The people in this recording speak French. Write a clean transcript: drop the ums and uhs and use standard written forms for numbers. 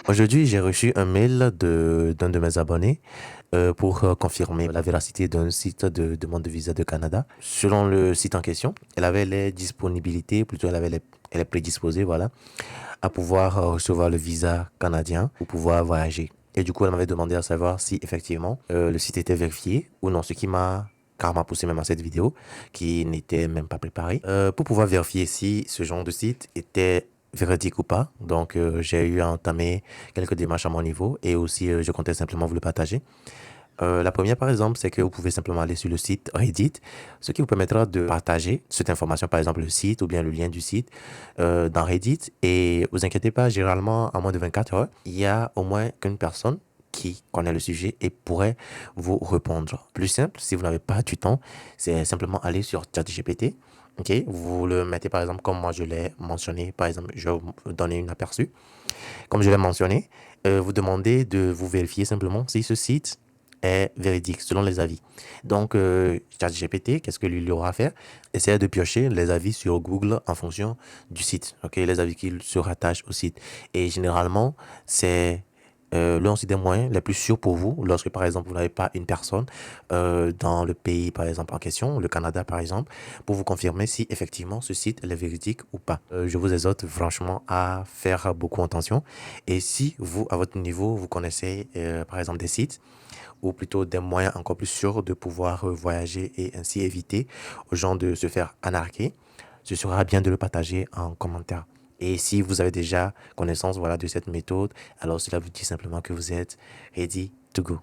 Aujourd'hui, j'ai reçu un mail d'un de mes abonnés pour confirmer la véracité d'un site de demande de visa de Canada. Selon le site en question, elle avait les disponibilités, plutôt elle est prédisposée, voilà, à pouvoir recevoir le visa canadien pour pouvoir voyager. Et du coup, elle m'avait demandé à savoir si effectivement le site était vérifié ou non, ce qui m'a carrément poussé même à cette vidéo qui n'était même pas préparée pour pouvoir vérifier si ce genre de site était véridique ou pas. Donc, j'ai eu à entamer quelques démarches à mon niveau et aussi je comptais simplement vous le partager. La première, par exemple, c'est que vous pouvez simplement aller sur le site Reddit, ce qui vous permettra de partager cette information, par exemple le site ou bien le lien du site dans Reddit. Et vous inquiétez pas, généralement, en moins de 24 heures, il y a au moins qu'une personne qui connaît le sujet et pourrait vous répondre. Plus simple, si vous n'avez pas du temps, c'est simplement aller sur ChatGPT. Ok, vous le mettez par exemple comme moi je l'ai mentionné, par exemple, je vais vous donner une aperçu. Comme je l'ai mentionné, vous demandez de vous vérifier simplement si ce site est véridique selon les avis. Donc, ChatGPT, qu'est-ce que lui aura à faire? Essayez de piocher les avis sur Google en fonction du site, ok? Les avis qui se rattachent au site. Et généralement, c'est l'un des moyens les plus sûrs pour vous lorsque, par exemple, vous n'avez pas une personne dans le pays, par exemple, en question, le Canada, par exemple, pour vous confirmer si effectivement ce site est véridique ou pas. Je vous exhorte franchement à faire beaucoup attention. Et si vous, à votre niveau, vous connaissez, par exemple, des sites ou plutôt des moyens encore plus sûrs de pouvoir voyager et ainsi éviter aux gens de se faire anarquer, ce sera bien de le partager en commentaire. Et si vous avez déjà connaissance voilà, de cette méthode, alors cela vous dit simplement que vous êtes ready to go.